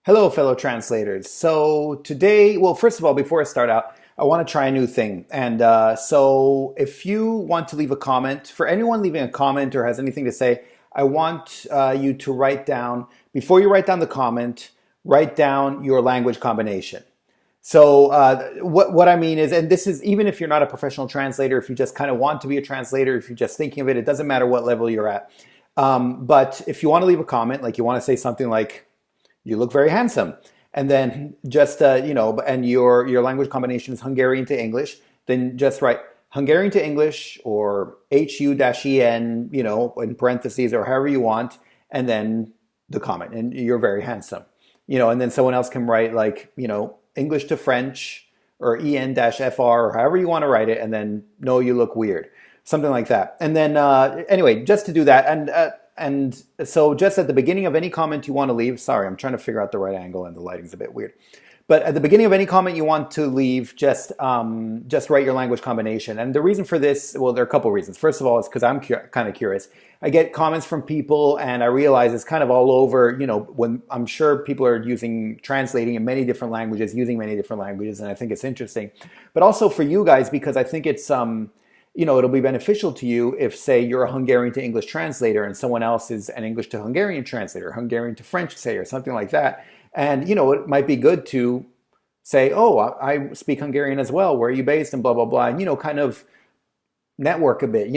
Hello, fellow translators. So today, well, first of all, before I start out, I want to try a new thing. And if you want to leave a comment, for anyone leaving a comment or has anything to say, I want you to write down, before you write down the comment, write down your language combination. So what I mean is, and this is even if you're not a professional translator, if you just kind of want to be a translator, if you're just thinking of it, it doesn't matter what level you're at. But if you want to leave a comment, like you want to say something like, you look very handsome. And then just, and your language combination is Hungarian to English, then just write Hungarian to English or HU-EN, in parentheses or however you want, and then the comment, and you're very handsome. And then someone else can write like, English to French or EN-FR or however you want to write it, and then no, you look weird. Something like that. And then, anyway, just to do that, and so just at the beginning of any comment you want to leave, sorry, I'm trying to figure out the right angle and the lighting's a bit weird. But at the beginning of any comment you want to leave, just write your language combination. And the reason for this, well, there are a couple of reasons. First of all, it's because I'm kind of curious. I get comments from people and I realize it's kind of all over, when I'm sure people are translating in many different languages, using many different languages, and I think it's interesting. But also for you guys, because I think it's, it'll be beneficial to you if, say, you're a Hungarian to English translator and someone else is an English to Hungarian translator, Hungarian to French, say, or something like that. And, it might be good to say, oh, I speak Hungarian as well. Where are you based? And blah, blah, blah. And, kind of network a bit,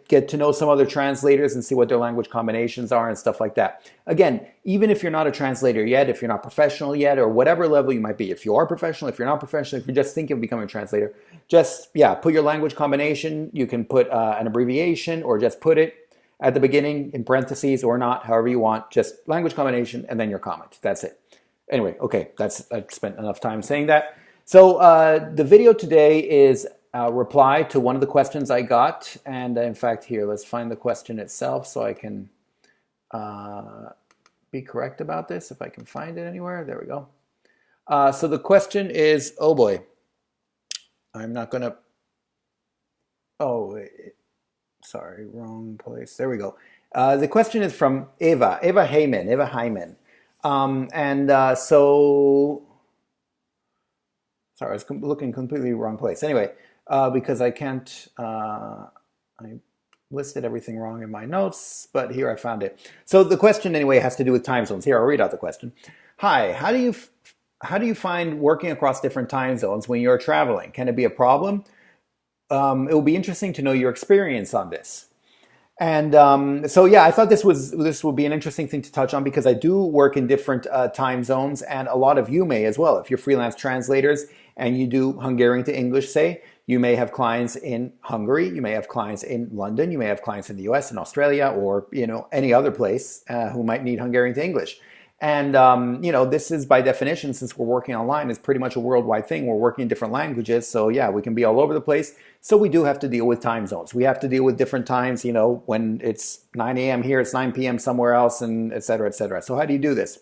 get to know some other translators and see what their language combinations are and stuff like that. Again, even if you're not a translator yet, if you're not professional yet, or whatever level you might be, if you are professional, if you're not professional, if you're just thinking of becoming a translator, just, put your language combination. You can put an abbreviation or just put it at the beginning in parentheses or not, however you want, just language combination and then your comment. That's it. Anyway, okay, I've spent enough time saying that. So the video today is reply to one of the questions I got. And in fact, here, let's find the question itself so I can be correct about this, if I can find it anywhere. There we go. So the question is, oh boy, I'm not going to, sorry, wrong place. There we go. The question is from Eva Hyman. Sorry, I was looking completely wrong place. Anyway, because I can't, I listed everything wrong in my notes, but here I found it. So the question anyway has to do with time zones. Here, I'll read out the question. Hi, how do you find working across different time zones when you're traveling? Can it be a problem? It will be interesting to know your experience on this. And I thought this would be an interesting thing to touch on because I do work in different time zones, and a lot of you may as well. If you're freelance translators and you do Hungarian to English, say, you may have clients in Hungary, you may have clients in London, you may have clients in the US and Australia, or any other place who might need Hungarian to English. And this is by definition, since we're working online, it's pretty much a worldwide thing. We're working in different languages, so yeah, we can be all over the place. So we do have to deal with time zones. We have to deal with different times, when it's 9 a.m. here, it's 9 p.m. somewhere else, and et cetera, et cetera. So how do you do this?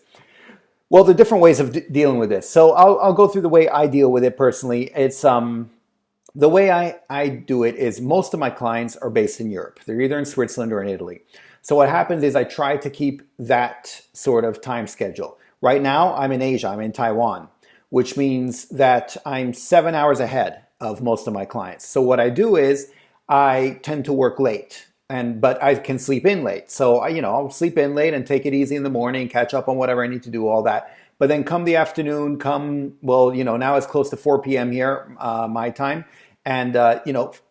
Well, there are different ways of dealing with this. So I'll go through the way I deal with it personally. It's the way I do it is most of my clients are based in Europe. They're either in Switzerland or in Italy. So what happens is I try to keep that sort of time schedule. Right now, I'm in Asia, I'm in Taiwan, which means that I'm 7 hours ahead of most of my clients. So what I do is I tend to work late, but I can sleep in late. So I'll sleep in late and take it easy in the morning, catch up on whatever I need to do, all that. But then come the afternoon, now it's close to 4 p.m. here, my time. And,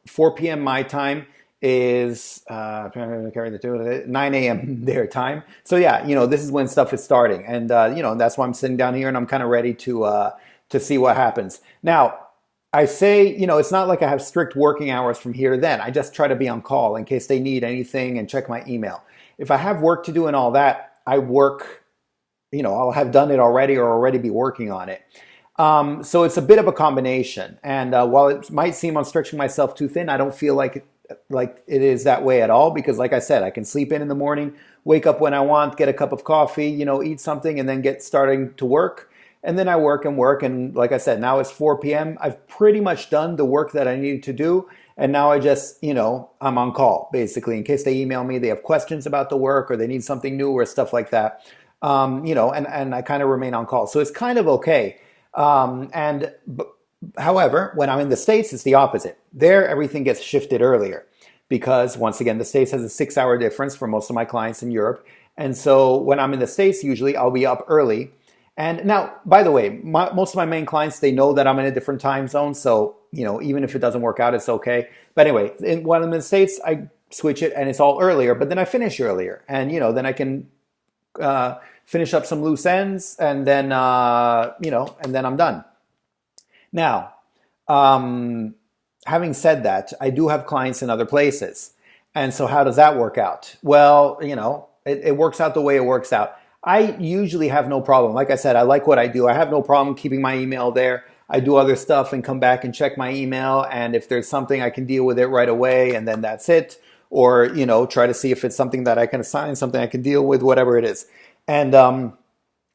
4 p.m. my time is 9 a.m. their time. So yeah, this is when stuff is starting. And, that's why I'm sitting down here and I'm kind of ready to see what happens. Now, I say, it's not like I have strict working hours from here to then. I just try to be on call in case they need anything and check my email. If I have work to do and all that, I work, I'll have done it already or already be working on it. So it's a bit of a combination. And while it might seem I'm stretching myself too thin, I don't feel like it is that way at all, because like I said, I can sleep in the morning, wake up when I want, get a cup of coffee, eat something, and then get starting to work. And then I work. And like I said, now it's 4 p.m. I've pretty much done the work that I needed to do. And now I just, I'm on call, basically, in case they email me, they have questions about the work or they need something new or stuff like that. and I kind of remain on call. So it's kind of okay. However, when I'm in the States, it's the opposite. There, everything gets shifted earlier because, once again, the States has a 6-hour difference for most of my clients in Europe. And so when I'm in the States, usually I'll be up early. And now, by the way, most of my main clients, they know that I'm in a different time zone. So, even if it doesn't work out, it's okay. But anyway, when I'm in the States, I switch it and it's all earlier, but then I finish earlier. And, then I can finish up some loose ends and then, and then I'm done. Now, having said that, I do have clients in other places. And so how does that work out? Well, it works out the way it works out. I usually have no problem. Like I said, I like what I do. I have no problem keeping my email there. I do other stuff and come back and check my email. And if there's something, I can deal with it right away. And then that's it. Or, try to see if it's something that I can assign, something I can deal with, whatever it is. And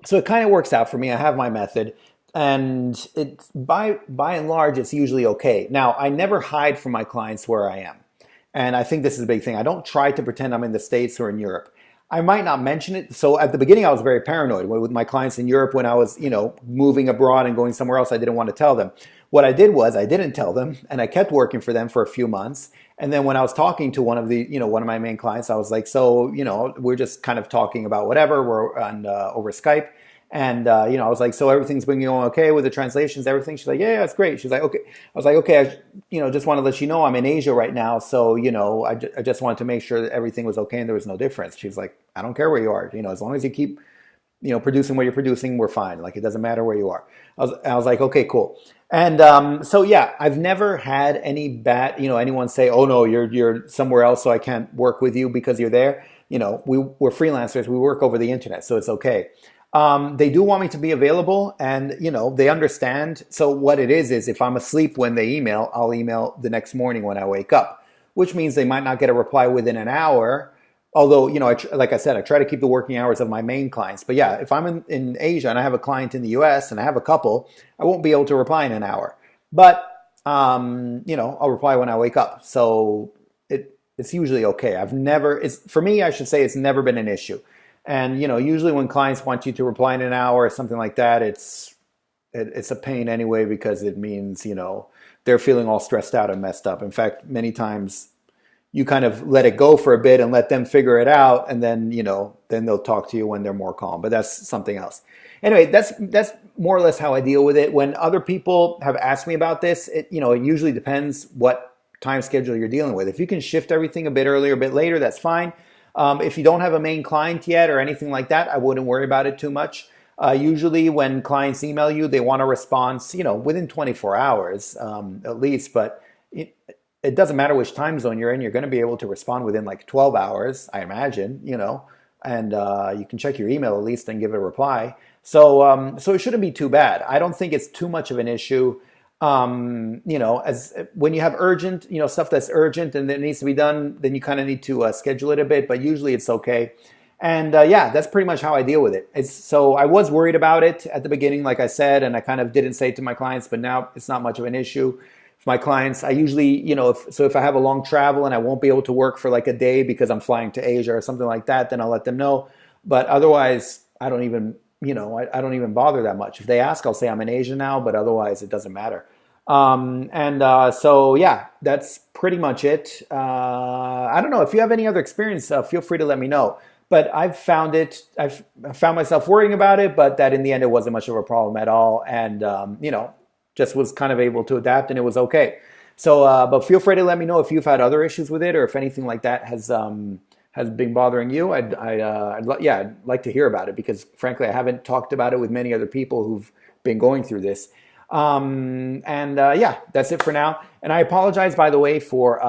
so it kind of works out for me. I have my method. And it's by and large, it's usually okay. Now, I never hide from my clients where I am. And I think this is a big thing. I don't try to pretend I'm in the States or in Europe. I might not mention it. So at the beginning, I was very paranoid with my clients in Europe when I was, moving abroad and going somewhere else. I didn't want to tell them. What I did was I didn't tell them, and I kept working for them for a few months. And then when I was talking to one of my main clients, I was like, so, we're just kind of talking about whatever. We're on over Skype. And, I was like, so everything's been going okay with the translations, everything? She's like, yeah, it's great. She's like, okay. I was like, okay, just want to let you know I'm in Asia right now. So, I just wanted to make sure that everything was okay and there was no difference. She's like, I don't care where you are. As long as you keep, producing what you're producing, we're fine. Like, it doesn't matter where you are. I was like, okay, cool. And so, yeah, I've never had any bad, anyone say, oh, no, you're somewhere else, so I can't work with you because you're there. We're freelancers. We work over the internet, so it's okay. They do want me to be available, and they understand. So what it is if I'm asleep when they email, I'll email the next morning when I wake up, which means they might not get a reply within an hour. Although, like I said, I try to keep the working hours of my main clients. But yeah, if I'm in Asia and I have a client in the US and I have a couple, I won't be able to reply in an hour. But, I'll reply when I wake up. So it's usually okay. For me, I should say it's never been an issue. And, usually when clients want you to reply in an hour or something like that, it's a pain anyway, because it means, they're feeling all stressed out and messed up. In fact, many times you kind of let it go for a bit and let them figure it out. And then, then they'll talk to you when they're more calm. But that's something else. Anyway, that's more or less how I deal with it. When other people have asked me about this, it usually depends what time schedule you're dealing with. If you can shift everything a bit earlier, a bit later, that's fine. If you don't have a main client yet or anything like that, I wouldn't worry about it too much. Usually when clients email you, they want a response, within 24 hours at least. But it doesn't matter which time zone you're in. You're going to be able to respond within like 12 hours, I imagine, and you can check your email at least and give a reply. So it shouldn't be too bad. I don't think it's too much of an issue. As when you have urgent, stuff that's urgent and that needs to be done, then you kind of need to schedule it a bit, but usually it's okay. And yeah, that's pretty much how I deal with it. So I was worried about it at the beginning, like I said, and I kind of didn't say it to my clients, but now it's not much of an issue. For my clients, I usually, if I have a long travel and I won't be able to work for like a day because I'm flying to Asia or something like that, then I'll let them know. But otherwise, I don't even bother that much. If they ask, I'll say I'm in Asia now, but otherwise it doesn't matter. So yeah, that's pretty much it. I don't know if you have any other experience, feel free to let me know, but I've found myself worrying about it, but that in the end, it wasn't much of a problem at all. And, just was kind of able to adapt and it was okay. So, but feel free to let me know if you've had other issues with it or if anything like that has been bothering you. I'd like to hear about it because frankly, I haven't talked about it with many other people who've been going through this. Yeah, that's it for now. And I apologize, by the way, for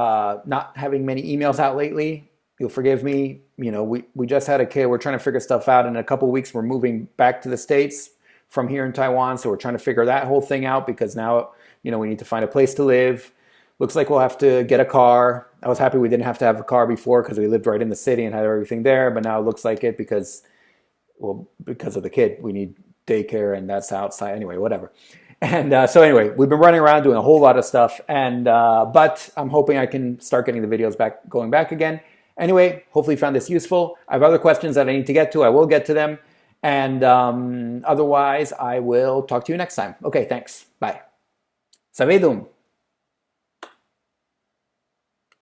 not having many emails out lately. You'll forgive me. We just had a kid. We're trying to figure stuff out. In a couple of weeks, we're moving back to the States from here in Taiwan. So we're trying to figure that whole thing out because now, we need to find a place to live. Looks like we'll have to get a car. I was happy we didn't have to have a car before because we lived right in the city and had everything there. But now it looks like it because of the kid. We need daycare and that's outside. Anyway, whatever. And so anyway, we've been running around doing a whole lot of stuff, and but I'm hoping I can start getting the videos going back again. Anyway, hopefully you found this useful. I have other questions that I need to get to. I will get to them. And otherwise, I will talk to you next time. Okay, thanks. Bye. Savedum.